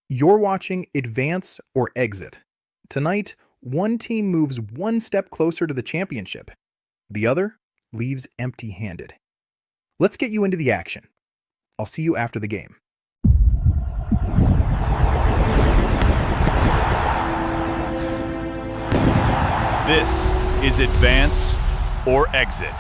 You're watching Advance or Exit. Tonight, one team moves one step closer to the championship. The other leaves empty-handed. Let's get you into the action. I'll see you after the game. This is Advance or Exit.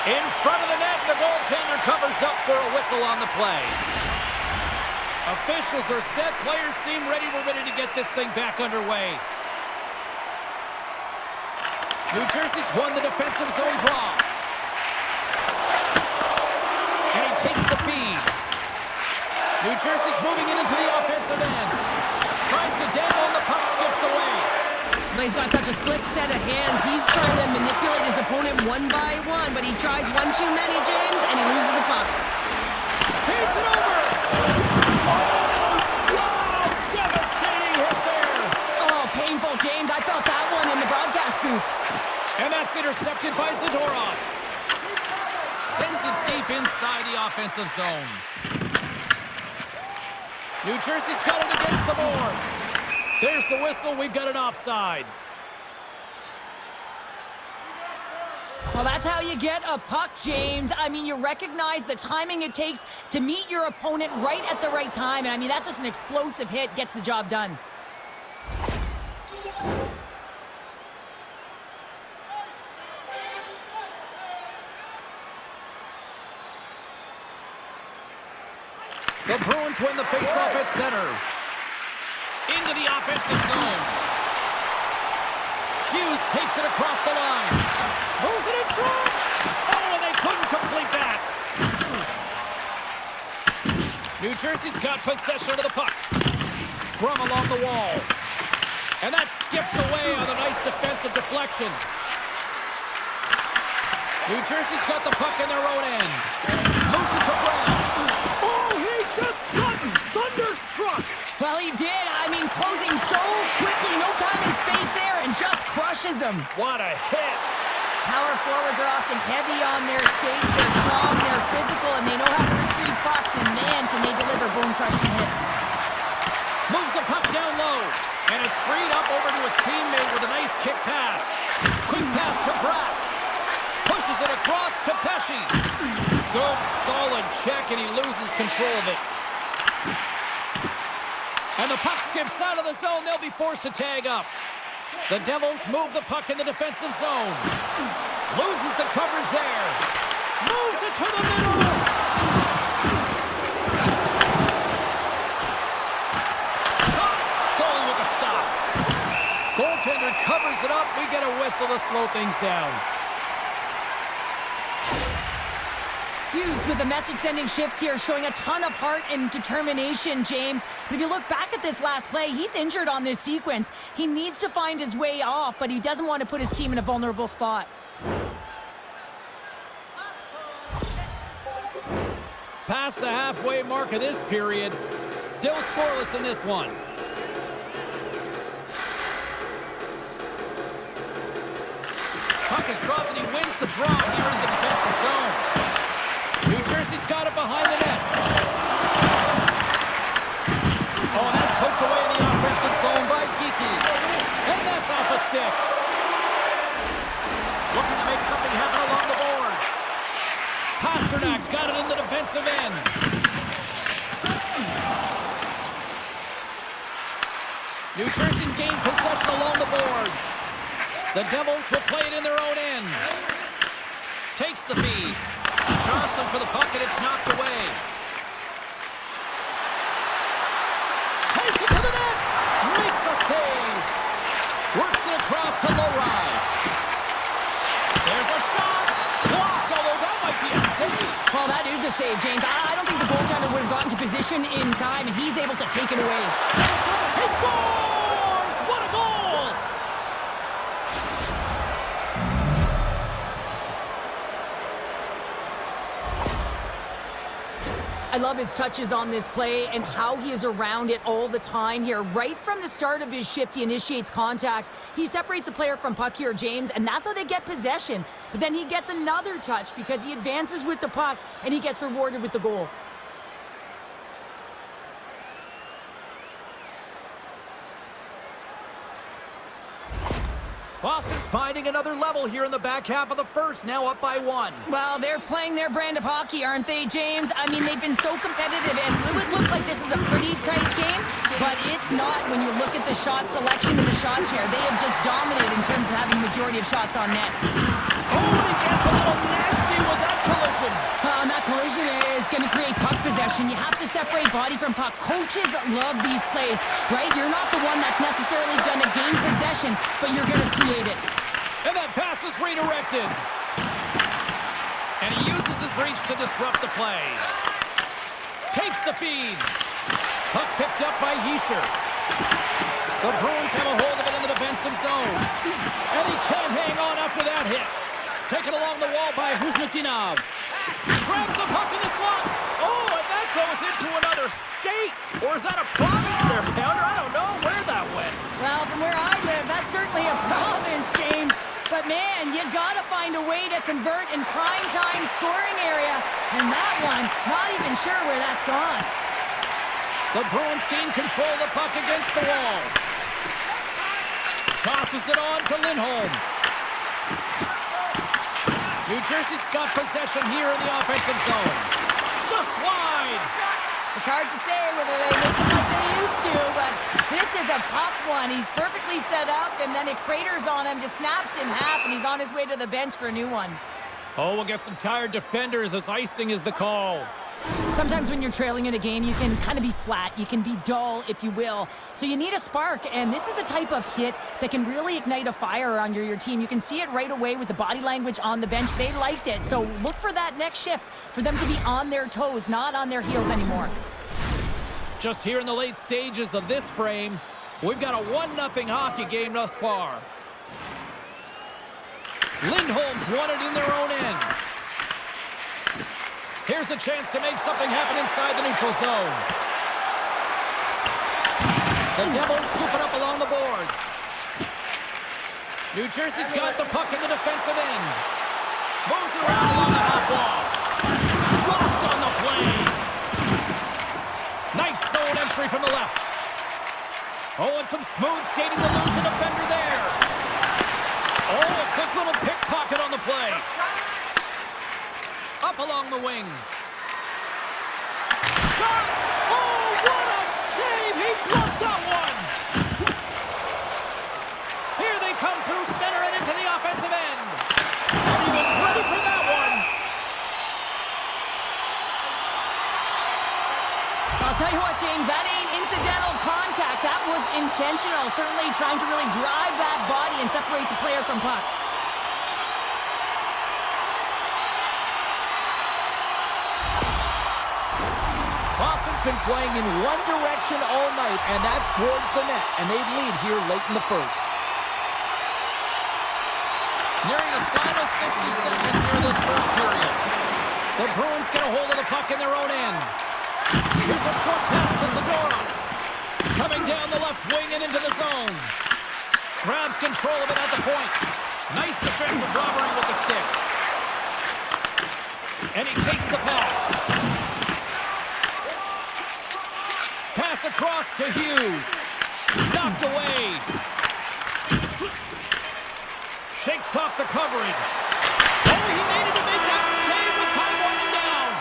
In front of the net, the goaltender covers up for a whistle on the play. Officials are set. Players seem ready. We're ready to get this thing back underway. New Jersey's won the defensive zone draw. And he takes the feed. New Jersey's moving it into the offensive end. Tries to dangle and the puck skips away. He's got such a slick set of hands. He's trying to manipulate his opponent one by one, but he tries one too many, James, and he loses the puck. Feeds it over! Oh, wow! Devastating hit there! Oh, painful, James. I felt that one in the broadcast booth. And that's intercepted by Zadorov. Sends it deep inside the offensive zone. New Jersey's got it against the boards. There's the whistle. We've got an offside. Well, that's how you get a puck, James. I mean, you recognize the timing it takes to meet your opponent right at the right time. And I mean, that's just an explosive hit. Gets the job done. The Bruins win the faceoff at center. Into the offensive zone. Hughes takes it across the line. Moves it in front. Oh, and they couldn't complete that. New Jersey's got possession of the puck. Scrum along the wall. And that skips away on a nice defensive deflection. New Jersey's got the puck in their own end. Moves it to Brown. Oh, he just got thunderstruck. Well, he did. I mean, closing so quickly, no time and space there, and just crushes him. What a hit. Power forwards are often heavy on their skates. They're strong, they're physical, and they know how to retrieve pucks, and man, can they deliver bone-crushing hits. Moves the puck down low, and it's freed up over to his teammate with a nice kick pass. Quick pass to Pratt. Pushes it across to Pesci. Good, solid check, and he loses control of it. And the puck skips out of the zone. They'll be forced to tag up. The Devils move the puck in the defensive zone. Loses the coverage there. Moves it to the middle. Shot. Goalie with the stop. Goaltender covers it up. We get a whistle to slow things down. Hughes with a message-sending shift here, showing a ton of heart and determination, James. But if you look back at this last play, he's injured on this sequence. He needs to find his way off, but he doesn't want to put his team in a vulnerable spot. Past the halfway mark of this period. Still scoreless in this one. Puck is dropped and he wins the draw here in the defensive zone. New Jersey's got it behind the net. Oh, and that's poked away in the offensive zone by Geeky. And that's off a stick. Looking to make something happen along the boards. Pasternak's got it in the defensive end. New Jersey's gained possession along the boards. The Devils will play it in their own end. Takes the feed. Jostling for the puck, and it's knocked away. Takes it to the net. Makes a save. Works it across to Lowry. There's a shot. Blocked, although that might be a save. Well, that is a save, James. I don't think the goaltender would have gotten to position in time, and he's able to take it away. He scores! What a goal! love his touches on this play and how he is around it all the time here. Right from the start of his shift, he initiates contact. He separates a player from puck here, James, and that's how they get possession. But then he gets another touch because he advances with the puck and he gets rewarded with the goal. Boston's finding another level here in the back half of the first, now up by 1. Well, they're playing their brand of hockey, aren't they, James? I mean, they've been so competitive, and it would look like this is a pretty tight game, but it's not when you look at the shot selection and the shot share. They have just dominated in terms of having majority of shots on net. Oh, he gets a little nasty with that collision. And that collision is going to create puck possession. You have to separate body from puck. Coaches love these plays, right? You're not the one that's necessarily going to gain possession, but you're going to create it. And that pass is redirected. And he uses his reach to disrupt the play. Takes the feed. Puck picked up by Hischier. The Bruins have a hold of it in the defensive zone. And he can't hang on after that hit. Taken along the wall by Kuznitinov. Grabs the puck in the slot. Oh, and that goes into another state. Or is that a province there, Pounder? I don't know where that went. Well, from where I live, that's certainly a province, James. But man, you gotta find a way to convert in prime time scoring area. And that one, not even sure where that's gone. The Bruins gain control of the puck against the wall. Tosses it on to Lindholm. New Jersey's got possession here in the offensive zone. Just wide. It's hard to say whether they look like they used to, but this is a tough one. He's perfectly set up, and then it craters on him, just snaps in half, and he's on his way to the bench for a new one. Oh, we'll get some tired defenders as icing is the call. Sometimes when you're trailing in a game, you can kind of be flat. You can be dull, if you will. So you need a spark, and this is a type of hit that can really ignite a fire under your team. You can see it right away with the body language on the bench. They liked it. So look for that next shift, for them to be on their toes, not on their heels anymore. Just here in the late stages of this frame, we've got a 1-0 hockey game thus far. Lindholm's won it in their own end. Here's a chance to make something happen inside the neutral zone. The Devils scoop it up along the boards. New Jersey's got the puck in the defensive end. Moves it around along the half wall. Blocked on the play. Nice zone entry from the left. Oh, and some smooth skating to lose the defender there. Oh, a quick little pickpocket on the play. Up along the wing. Shot! Oh, what a save! He blocked that one! Here they come through center and into the offensive end. And he was ready for that one. I'll tell you what, James, that ain't incidental contact. That was intentional. Certainly trying to really drive that body and separate the player from puck. Boston's been playing in one direction all night, and that's towards the net, and they lead here late in the first. Nearing the final 60 seconds here in this first period. The Bruins get a hold of the puck in their own end. Here's a short pass to Segura. Coming down the left wing and into the zone. Grabs control of it at the point. Nice defensive robbery with the stick. And he takes the pass. Pass across to Hughes. Knocked away. Shakes off the coverage. Oh, he made it to make that save with time winding down.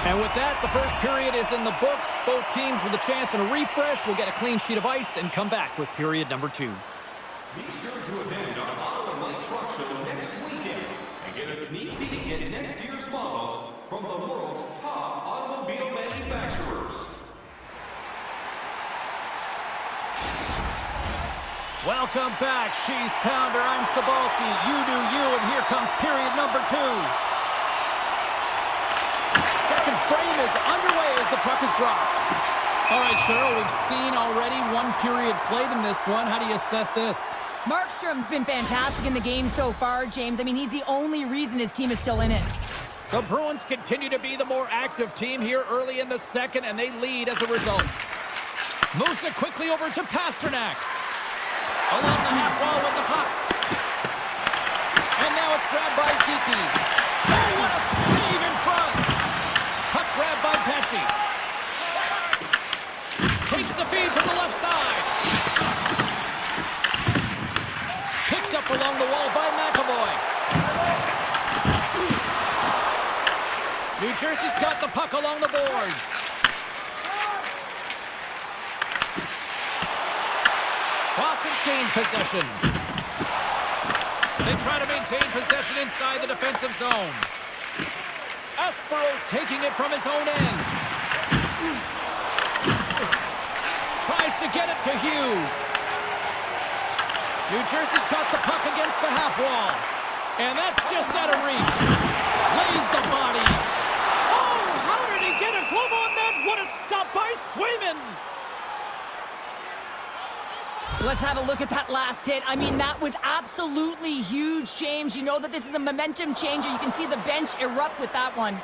And with that, the first period is in the books. Both teams with a chance and a refresh will get a clean sheet of ice and come back with period number 2. Be sure to attend our Auto and Light Truck Show next weekend and get a sneak peek at next year's models from the world's top automobile manufacturers. Welcome back, She's Pounder. I'm Sabalski. You do you, and here comes period number 2. Second frame is underway as the puck is dropped. All right, Cheryl, we've seen already one period played in this one. How do you assess this? Markstrom's been fantastic in the game so far, James. I mean, he's the only reason his team is still in it. The Bruins continue to be the more active team here early in the second, and they lead as a result. Moves it quickly over to Pasternak. Along the half wall with the puck. And now it's grabbed by Kiki. Oh, what a save in front! Puck grabbed by Pesci. Takes the feed from the left side. Picked up along the wall by McAvoy. New Jersey's got the puck along the boards. Boston's gained possession. They try to maintain possession inside the defensive zone. Espero's taking it from his own end. Tries to get it to Hughes. New Jersey's got the puck against the half wall. And that's just out of reach. Lays the body. Oh, how did he get a glove on that? What a stop by Swayman. Let's have a look at that last hit. I mean, that was absolutely huge, James. You know that this is a momentum changer. You can see the bench erupt with that one.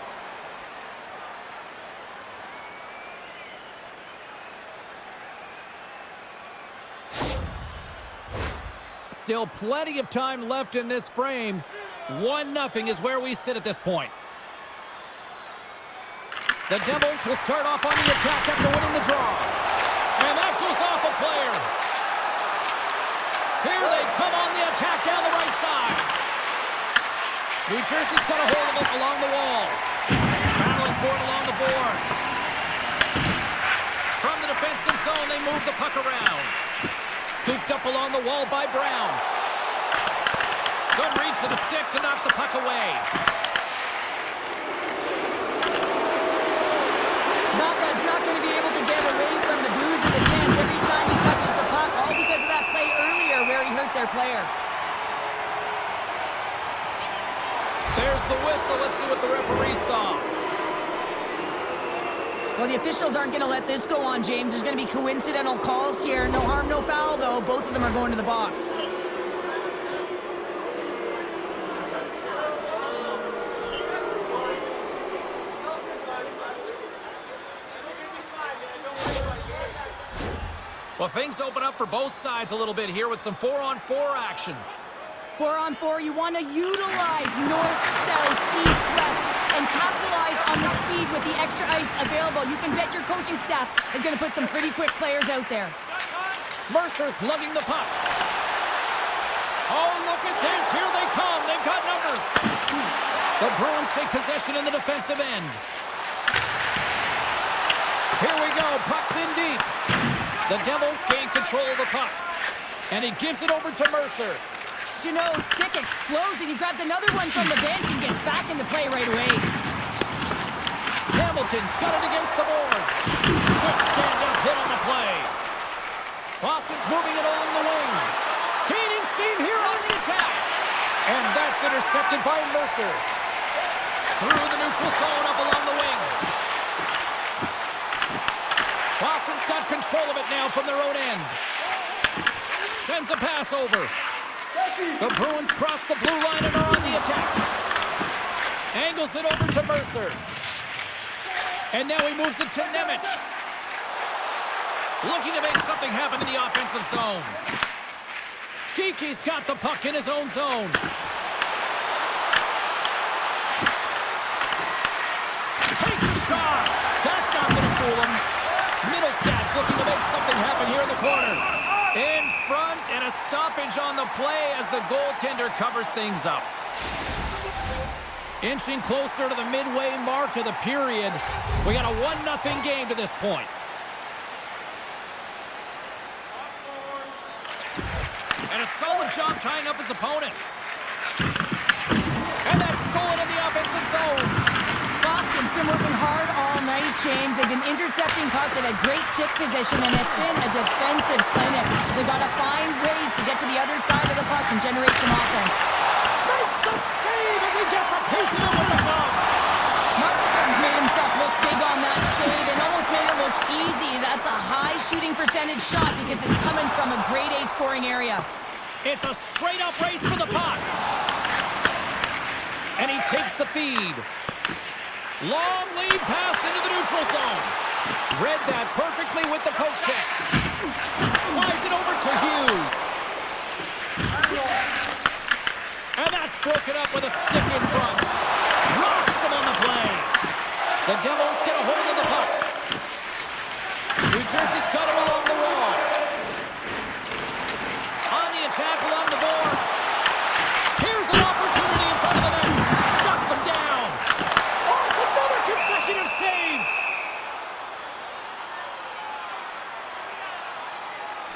Still plenty of time left in this frame. 1-0 is where we sit at this point. The Devils will start off on the attack after winning the draw. And that goes off a player. Here they come on the attack down the right side. New Jersey's got a hold of it along the wall. Battling for it along the boards. From the defensive zone, they move the puck around. Scooped up along the wall by Brown. Good reach to the stick to knock the puck away. Zappa's not going to be able to get away from the Blues and the chance every time he touches the puck, all because of that play earlier where he hurt their player. There's the whistle. Let's see what the referee saw. Well, the officials aren't going to let this go on, James. There's going to be coincidental calls here. No harm, no foul, though. Both of them are going to the box. Well, things open up for both sides a little bit here with some 4-on-4 action. 4-on-4, you want to utilize north, south, east, west, and capitalize on the speed with the extra ice available. You can bet your coaching staff is going to put some pretty quick players out there. Mercer's lugging the puck. Oh, look at this. Here they come. They've got numbers. The Bruins take possession in the defensive end. Here we go. Puck's in deep. The Devils gain control of the puck. And he gives it over to Mercer. You know, stick explodes and he grabs another one from the bench and gets back into play right away. Hamilton's got it against the boards. Good stand-up hit on the play. Boston's moving it along the wing. Gaining steam here on the attack. And that's intercepted by Mercer. Through the neutral zone up along the wing. Boston's got control of it now from their own end. Sends a pass over. The Bruins cross the blue line and are on the attack. Angles it over to Mercer. And now he moves it to Nemec. Looking to make something happen in the offensive zone. Kiki's got the puck in his own zone. Takes a shot. That's not going to fool him. Middlestad's looking to make something happen here in the corner. In front, and a stoppage on the play as the goaltender covers things up. Inching closer to the midway mark of the period. We got a 1-0 game to this point. And a solid job tying up his opponent. And that's stolen in the offensive zone. Boston's been working hard all night, James. They've been intercepting pucks at a great stick position, and it's been a defensive clinic. They've got to find ways to get to the other side of the puck and generate some offense. Makes the save as he gets a piece of it with the glove. Markstrom's made himself look big on that save and almost made it look easy. That's a high shooting percentage shot because it's coming from a grade A scoring area. It's a straight-up race for the puck. And he takes the feed. Long lead pass into the neutral zone. Read that perfectly with the poke check. Slides it over to Hughes. And that's broken up with a stick in front. Rocks him on the play. The Devils get a hold of the puck. New Jersey's got him along the wall. On the attack along the boards. Here's an opportunity in front of the net. Shuts him down. Oh, it's another consecutive save.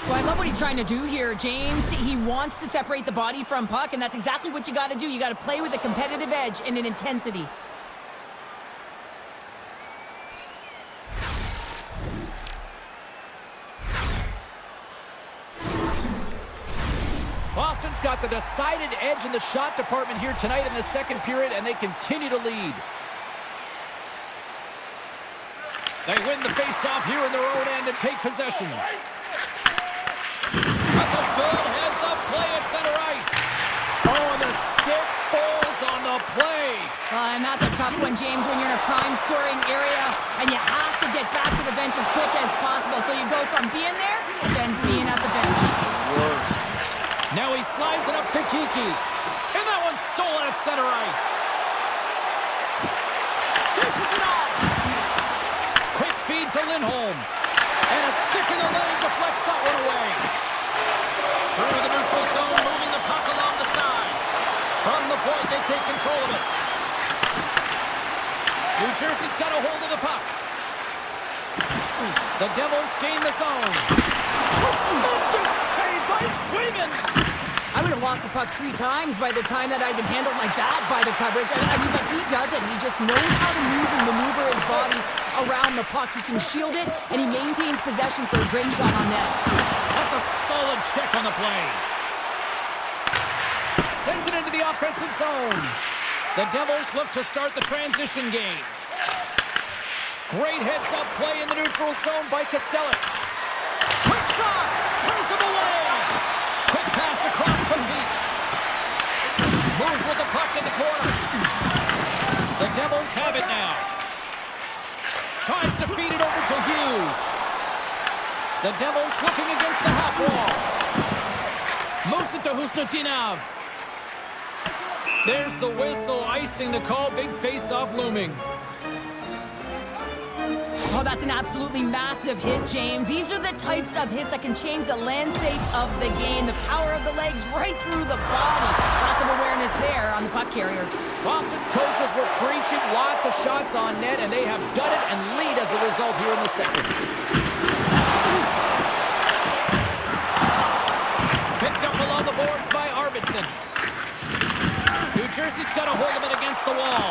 So I love what he's trying to do here, James. He wants to separate the body from puck, and that's exactly what you got to do. You got to play with a competitive edge and an intensity. Boston's got the decided edge in the shot department here tonight in the second period, and they continue to lead. They win the face-off here in their own end and take possession. That's a good heads-up play at center ice. Oh, and the stick falls on the play. And that's a tough one, James, when you're in a prime scoring area and you have to get back to the bench as quick as possible. So you go from being there, then being at the bench. Worst. Now he slides it up to Kiki. And that one's stolen at center ice. Dishes it off. Quick feed to Lindholm. And a stick in the leg deflects that one away. Through the neutral zone, moving the puck along the side. From the point, they take control of it. New Jersey's got a hold of the puck. The Devils gain the zone. Tremendous save by Swayman. I would have lost the puck 3 times by the time that I'd been handled like that by the coverage. I mean, but he does it. He just knows how to move and maneuver his body around the puck. He can shield it, and he maintains possession for a great shot on net. That's a solid check on the play. Sends it into the offensive zone. The Devils look to start the transition game. Great heads-up play in the neutral zone by Costello. Quick shot! Turns him away! Quick pass across to Peak. Moves with the puck in the corner. The Devils have it now. Tries to feed it over to Hughes. The Devils looking against the half wall. Moves it to Husnutinov. There's the whistle, icing the call. Big face-off looming. Oh, that's an absolutely massive hit, James. These are the types of hits that can change the landscape of the game. The power of the legs right through the body. Lack of awareness there on the puck carrier. Boston's coaches were preaching lots of shots on net, and they have done it and lead as a result here in the second. Picked up along the boards by Arvidsson. New Jersey's got a hold of it against the wall.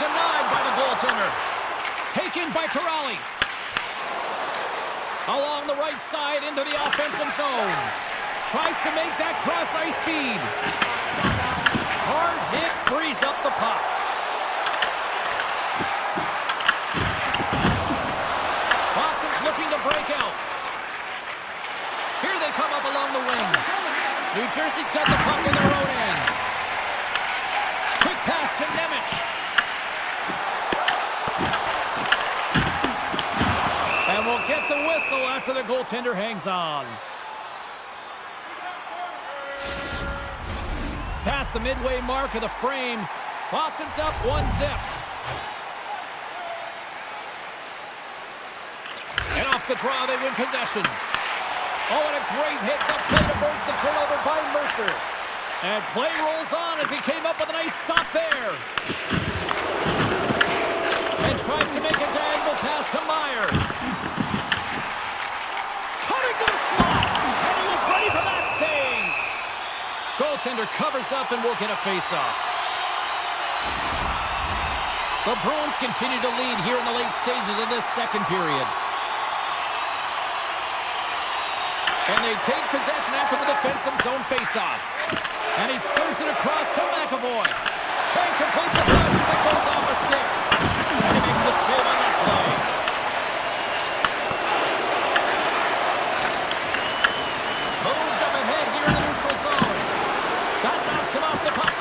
Denied by the goaltender. Taken by Corrali. Along the right side into the offensive zone. Tries to make that cross-ice feed. Hard hit frees up the puck. Boston's looking to break out. Here they come up along the wing. New Jersey's got the puck in their own end. Quick pass to Nemec. And we'll get the whistle after the goaltender hangs on. Past the midway mark of the frame. Boston's up 1-0. And off the draw, they win possession. Oh, and a great hits-up play to force the turnover by Mercer. And play rolls on as he came up with a nice stop there. And tries to make a diagonal pass to Meyer. Cutting to the slot. And he was ready for that save. Goaltender covers up and will get a face-off. The Bruins continue to lead here in the late stages of this second period. And they take possession after the defensive zone face-off. And he serves it across to McAvoy. Can't complete the pass as it goes off a stick. And he makes the save on that play. Moved up ahead here in the neutral zone. That knocks him off the puck.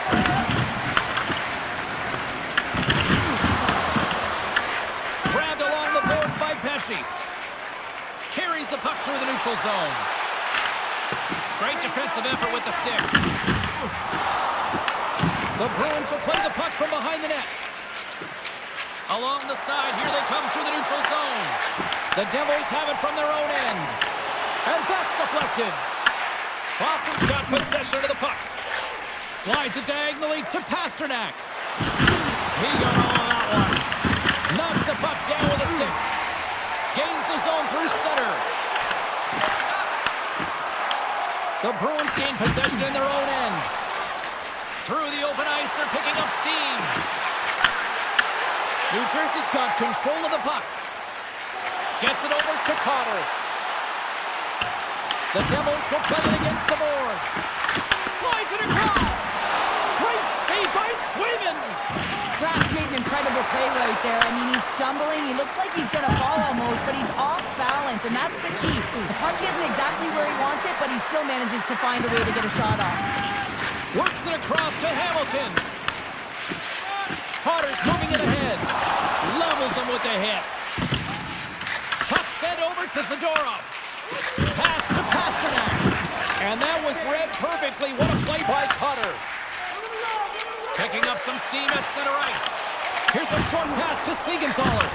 zone. Great defensive effort with the stick. The Bruins will play the puck from behind the net. Along the side, here they come through the neutral zone. The Devils have it from their own end. And that's deflected. Boston's got possession of the puck. Slides it diagonally to Pasternak. He got all of that one. Knocks the puck down with a stick. Gains the zone through center. The Bruins gain possession in their own end. Through the open ice, they're picking up steam. New Jersey's got control of the puck. Gets it over to Carter. The Devils will play it against the boards. Slides it across. Great save by Swayman. Kraft's made an incredible play right there. I mean, he's stumbling. He looks like he's going to fall almost, but he's off balance, and that's the key. The puck isn't exactly where he wants it, but he still manages to find a way to get a shot off. Works it across to Hamilton. Carter's moving it ahead. Levels him with the hit. Puck sent over to Zadorov. Pass to Pasternak. And that was read perfectly. What a play by Carter. Picking up some steam at center ice. Here's a short pass to Siegenthaler.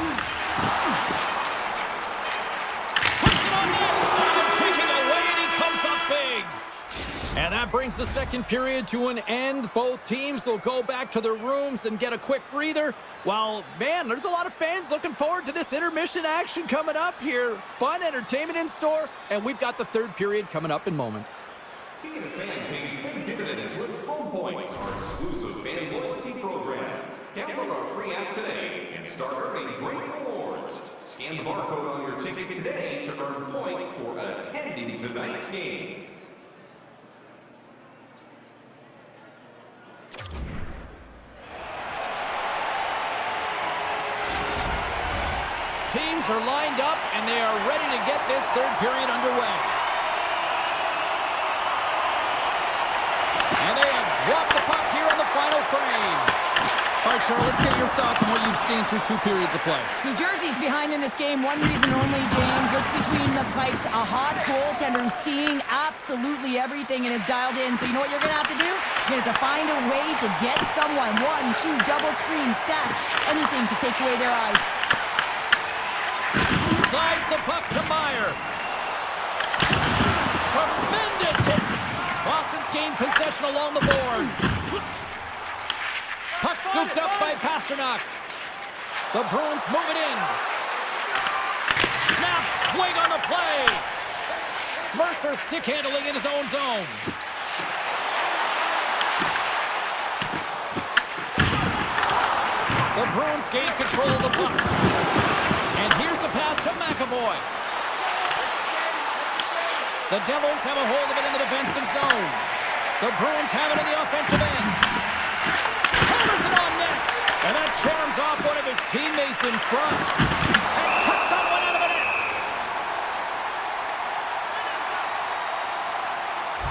Puts it on net. And taking away, and he comes up big. And that brings the second period to an end. Both teams will go back to their rooms and get a quick breather. While, man, there's a lot of fans looking forward to this intermission action coming up here. Fun entertainment in store, and we've got the third period coming up in moments. Being a fan pays big dividends with Home Points, our exclusive fan loyalty program. Download our free app today and start earning great rewards. Scan the barcode on your ticket today to earn points for attending tonight's game. Teams are lined up, and they are ready to get this third period underway. And they have dropped the puck here on the final frame. All right, Cheryl, let's get your thoughts on what you've seen through 2 periods of play. New Jersey's behind in this game. One reason only, James. Look between the pipes. A hot goaltender who's seeing absolutely everything and is dialed in. So you know what you're going to have to do? You're going to have to find a way to get someone. 1, 2, double screen, stack, anything to take away their eyes. Slides the puck to Meyer. Tremendous hit. Boston's gained possession along the boards. Puck scooped up by Pasternak. The Bruins move it in. Snap, swing on the play. Mercer stick handling in his own zone. The Bruins gain control of the puck. And here's the pass to McAvoy. The Devils have a hold of it in the defensive zone. The Bruins have it in the offensive end. Hammers it on net. And that caroms off one of his teammates in front. And kicked that one out of the net.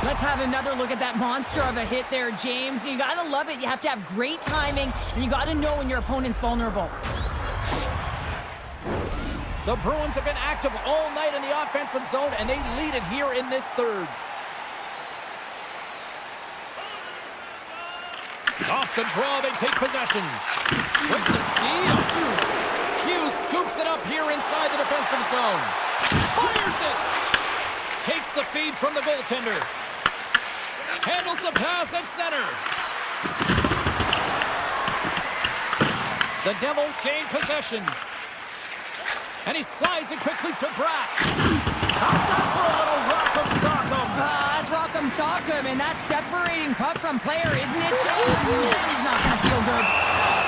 Let's have another look at that monster of a hit there, James. You got to love it. You have to have great timing, and you got to know when your opponent's vulnerable. The Bruins have been active all night in the offensive zone, and they lead it here in this third. Off the draw, they take possession. With the steal. Hughes scoops it up here inside the defensive zone. Fires it. Takes the feed from the goaltender. Handles the pass at center. The Devils gain possession. And he slides it quickly to Bratt. Pass out for a little Rock'em Sock'em. That's Rock'em Sock'em, and that's separating puck from player, isn't it, James? He's not going to feel good.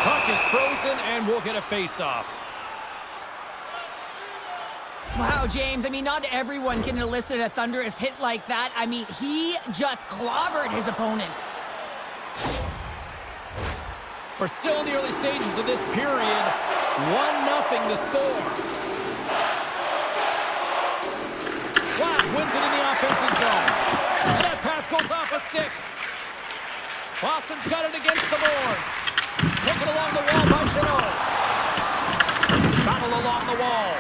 Puck is frozen, and we'll get a face-off. Wow, James, I mean, not everyone can elicit a thunderous hit like that. I mean, he just clobbered his opponent. We're still in the early stages of this period. 1-0 the score. Glass wins it in the offensive zone. And that pass goes off a stick. Boston's got it against the boards. Taken along the wall by Chanot. Battle along the wall.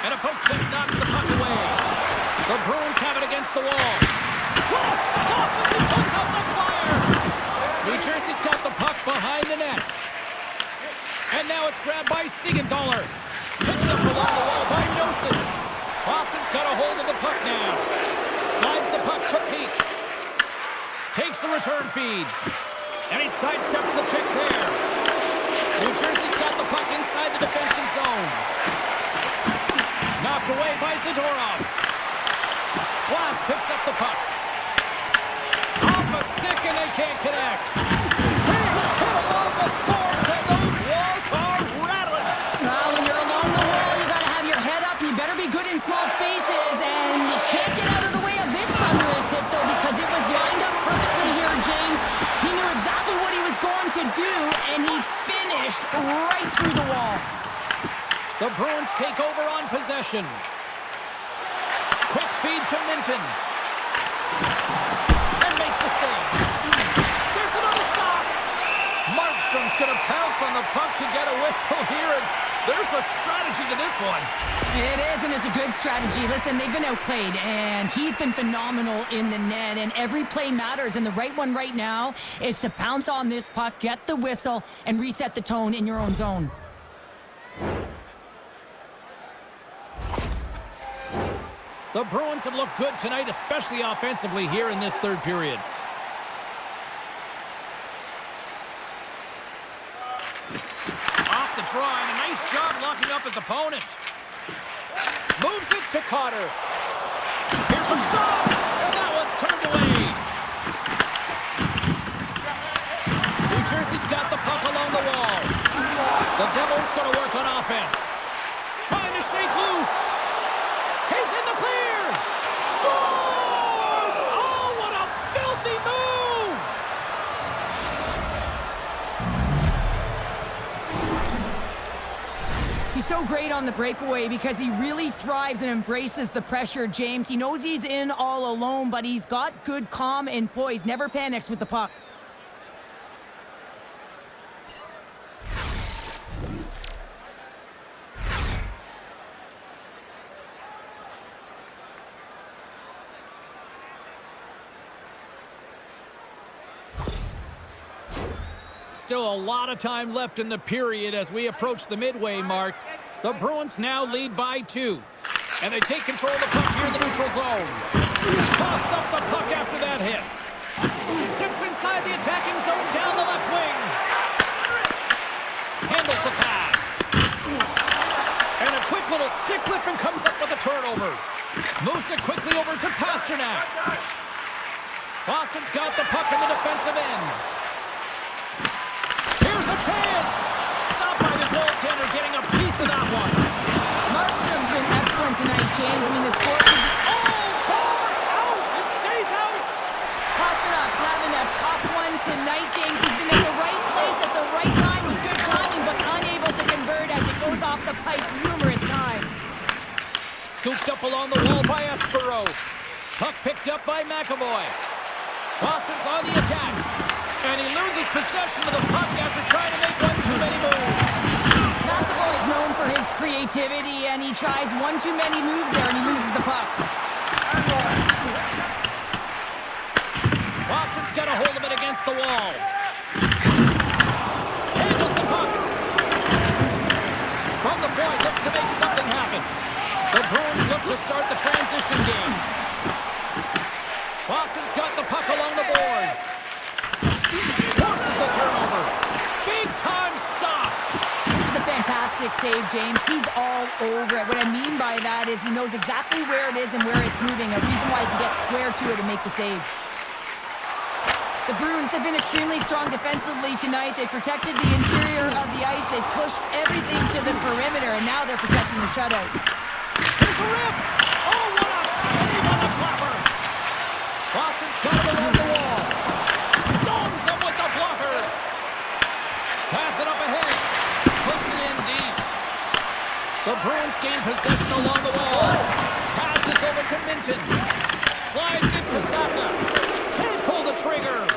And a poke check knocks the puck away. The Bruins have it against the wall. What a stop as he puts up the fire! New Jersey's got the puck behind the net. And now it's grabbed by Siegenthaler. Picked up along the wall by Nosen. Boston's got a hold of the puck now. Slides the puck to Peak. Takes the return feed. And he sidesteps the check there. New Jersey's got the puck inside the defensive zone. Knocked away by Zadorov. Glass picks up the puck. Off a stick and they can't connect. Hit along the boards and those walls are rattling. Well, when you're along the wall, you got to have your head up. You better be good in small spaces. And you can't get out of the way of this thunderous hit, though, because it was lined up perfectly here, James. He knew exactly what he was going to do, and he finished right through the wall. The Bruins take over on possession. Quick feed to Minton. And makes the save. There's another stop. Markstrom's going to pounce on the puck to get a whistle here, and there's a strategy to this one. It is, and it's a good strategy. Listen, they've been outplayed, and he's been phenomenal in the net, and every play matters, and the right one right now is to pounce on this puck, get the whistle, and reset the tone in your own zone. The Bruins have looked good tonight, especially offensively here in this third period. Off the draw, and a nice job locking up his opponent. Moves it to Cotter. Here's a shot, and that one's turned away. New Jersey's got the puck along the wall. The Devils going to work on offense. Trying to shake loose. He's in the clear! Scores! Oh, what a filthy move! He's so great on the breakaway because he really thrives and embraces the pressure, James. He knows he's in all alone, but he's got good calm and poise. Never panics with the puck. Still a lot of time left in the period as we approach the midway mark. The Bruins now lead by 2. And they take control of the puck here in the neutral zone. Toss up the puck after that hit. Steps inside the attacking zone down the left wing. Handles the pass. And a quick little stick lift and comes up with a turnover. Moves it quickly over to Pasternak. Boston's got the puck in the defensive end. A chance! Stopped by the goaltender, getting a piece of that one. Markstrom's been excellent tonight, James. I mean, the score could be... Oh, bar out! It stays out! Pasternak's having a tough one tonight, James. He's been at the right place at the right time with good timing, but unable to convert as it goes off the pipe numerous times. Scooped up along the wall by Espero. Puck picked up by McAvoy. Boston's on the attack. And he loses possession of the puck after trying to make one too many moves. McAvoy is known for his creativity, and he tries one too many moves there, and he loses the puck. Boston's got a hold of it against the wall. Handles the puck. From the point, looks to make something happen. The Bruins look to start the transition game. Boston's got the puck along the boards. Forces the turnover. Big time stop. This is a fantastic save, James. He's all over it. What I mean by that is he knows exactly where it is and where it's moving. A reason why he can get square to it and make the save. The Bruins have been extremely strong defensively tonight. They protected the interior of the ice. They pushed everything to the perimeter, and now they're protecting the shutout. Here's a rip. Oh, what a save on the clapper. Boston's got him along the wall. Stones him with the blocker. Pass it up ahead. Puts it in deep. The Bruins gain possession along the wall. Passes over to Minton. Slides it to Saka. Can't pull the trigger.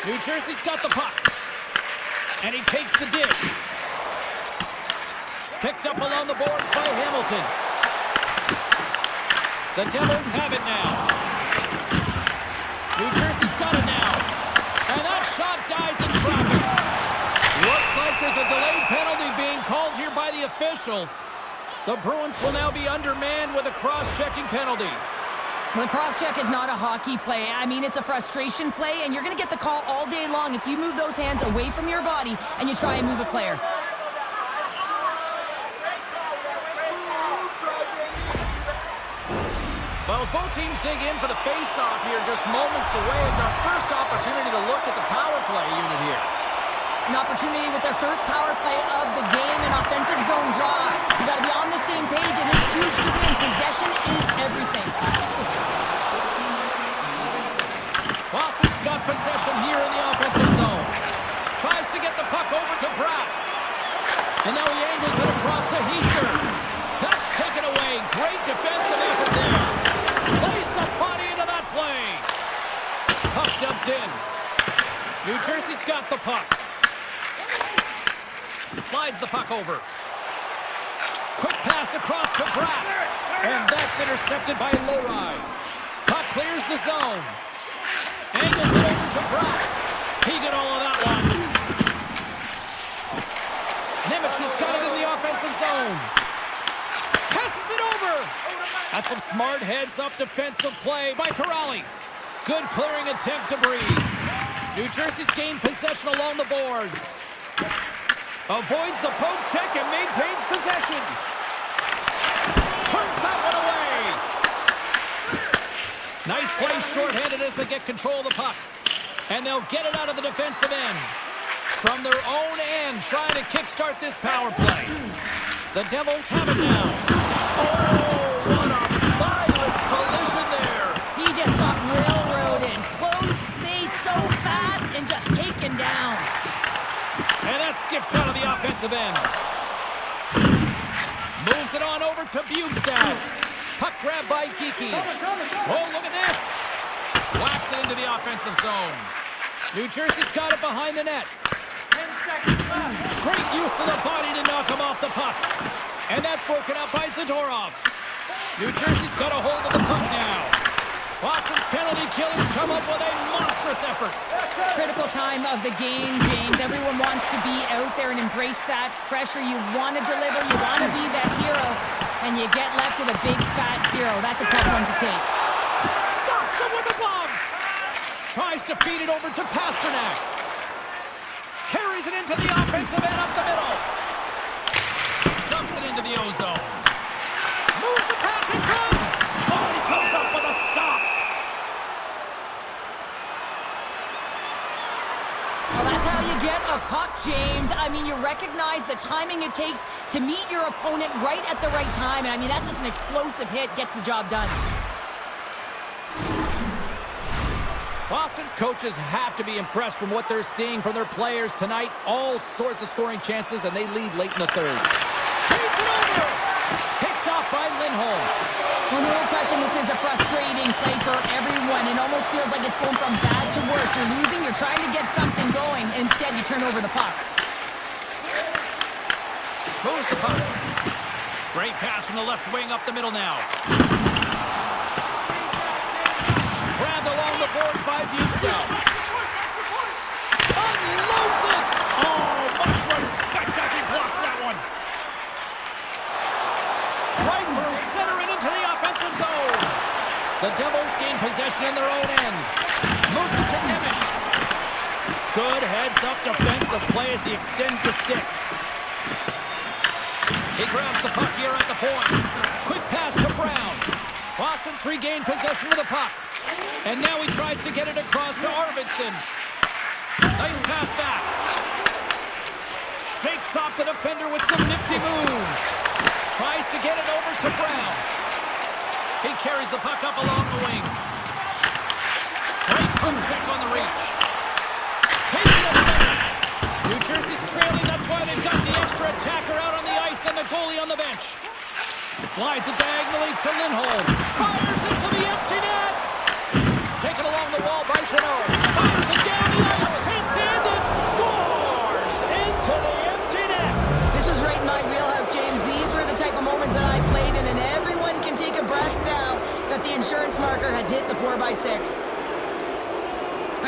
New Jersey's got the puck. And he takes the dish. Picked up along the boards by Hamilton. The Devils have it now. New Jersey's got it now. And that shot dies in traffic. Looks like there's a delayed penalty being called here by the officials. The Bruins will now be undermanned with a cross-checking penalty. The cross-check is not a hockey play. I mean, it's a frustration play, and you're going to get the call all day long if you move those hands away from your body and you try and move a player. Well, as both teams dig in for the face-off here just moments away, it's our first opportunity to look at the power play unit here. An opportunity with their first power play of the game, an offensive zone draw. You got to be on the same page, and it's huge to win. Possession is everything. Boston's got possession here in the offensive zone. Tries to get the puck over to Brown. And now he angles it across to Heischer. That's taken away. Great defensive effort there. Plays the body into that play. Puck dumped in. New Jersey's got the puck. Slides the puck over. Quick pass across to Pratt. And that's intercepted by Lowry. Puck clears the zone. Angles it over to Pratt. He got all of that one. Nemec has got it in the offensive zone. Passes it over. That's some smart heads-up defensive play by Corrali. Good clearing attempt to breathe. New Jersey's gained possession along the boards. Avoids the poke check and maintains possession. Turns that one away. Nice play shorthanded as they get control of the puck. And they'll get it out of the defensive end. From their own end, trying to kickstart this power play. The Devils have it now. Oh, what a violent collision there. He just got railroaded. Closed space so fast and just taken down. And that skips out of the offensive end. Moves it on over to Bjugstad. Puck grab by Geekie. Oh, look at this. Whacks it into the offensive zone. New Jersey's got it behind the net. 10 seconds left. Great use of the body to knock him off the puck. And that's broken up by Zadorov. New Jersey's got a hold of the puck now. Boston's penalty killers come up with a monstrous effort. Critical time of the game, James. Everyone wants to be out there and embrace that pressure. You want to deliver. You want to be that hero. And you get left with a big, fat zero. That's a tough one to take. Stops him with the glove. Tries to feed it over to Pasternak. Carries it into the offensive end up the middle. Dumps it into the ozone. Moves the pass in front. Oh, he comes up with a stop. Well, that's how you get a puck, James. I mean, you recognize the timing it takes to meet your opponent right at the right time. And I mean, that's just an explosive hit, gets the job done. Boston's coaches have to be impressed from what they're seeing from their players tonight. All sorts of scoring chances, and they lead late in the third. Feeds it over! Picked off by Lindholm. Well, no question, this is a frustrating play for everyone. It almost feels like it's going from bad to worse. You're losing, you're trying to get something going. Instead, you turn over the puck. Moves the puck. Great pass from the left wing up the middle now. Grabbed along the board by Bjugstad. Unloads it! Oh, much respect as he blocks that one. Right through center and into the offensive zone. The Devils gain possession in their own end. Moves it to Nemec. Good heads-up defensive play as he extends the stick. He grabs the puck here at the point. Quick pass to Brown. Boston's regained possession of the puck. And now he tries to get it across to Arvidsson. Nice pass back. Shakes off the defender with some nifty moves. Tries to get it over to Brown. He carries the puck up along the wing. Great poke check on the reach. Takes it to center. New Jersey's trailing. That's why they've got the extra attacker out on the ice and the goalie on the bench. Slides it diagonally to Lindholm. Fires into the empty net. Taken along the wall by Chanot. Fires it down the ice. Chance to end it. Scores into the empty net. This was right in my wheelhouse, James. These were the type of moments that I played in, and everyone can take a breath now. pucker has hit the 4x6.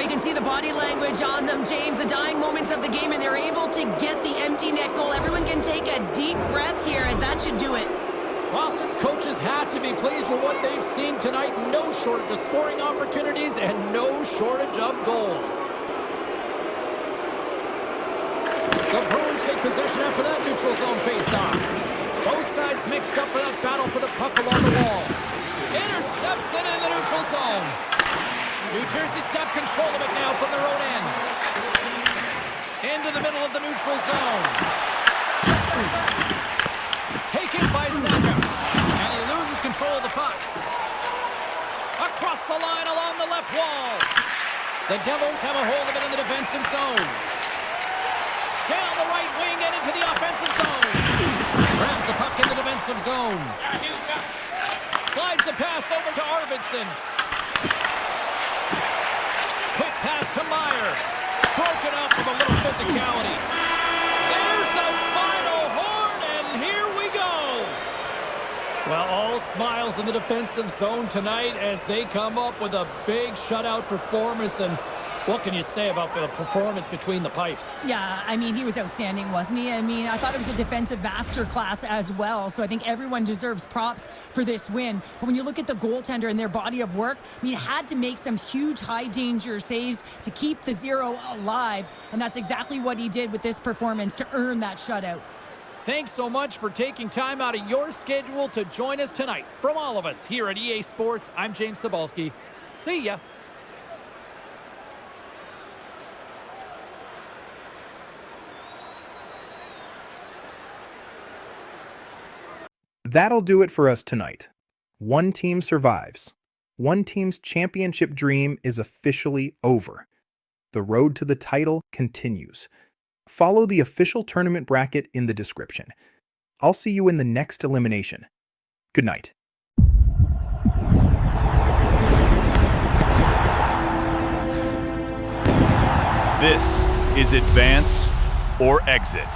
You can see the body language on them, James, the dying moments of the game, and they're able to get the empty net goal. Everyone can take a deep breath here, as that should do it. Boston's coaches had to be pleased with what they've seen tonight. No shortage of scoring opportunities and no shortage of goals. The Bruins take possession after that neutral zone face-off. Both sides mixed up for that battle for the puck along the wall. Intercepts it in the neutral zone. New Jersey's got control of it now from their own end. Into the middle of the neutral zone. Taken by Zacha. And he loses control of the puck. Across the line along the left wall. The Devils have a hold of it in the defensive zone. Down the right wing and into the offensive zone. Grabs the puck in the defensive zone. Slides the pass over to Arvidsson. Quick pass to Meyer. Broken up with a little physicality. There's the final horn, and here we go. Well, all smiles in the defensive zone tonight as they come up with a big shutout performance. And what can you say about the performance between the pipes? Yeah, I mean, he was outstanding, wasn't he? I mean, I thought it was a defensive masterclass as well. So I think everyone deserves props for this win. But when you look at the goaltender and their body of work, I mean, had to make some huge high-danger saves to keep the zero alive. And that's exactly what he did with this performance to earn that shutout. Thanks so much for taking time out of your schedule to join us tonight. From all of us here at EA Sports, I'm James Cybulski. See ya. That'll do it for us tonight. One team survives. One team's championship dream is officially over. The road to the title continues. Follow the official tournament bracket in the description. I'll see you in the next elimination. Good night. This is Advance or Exit.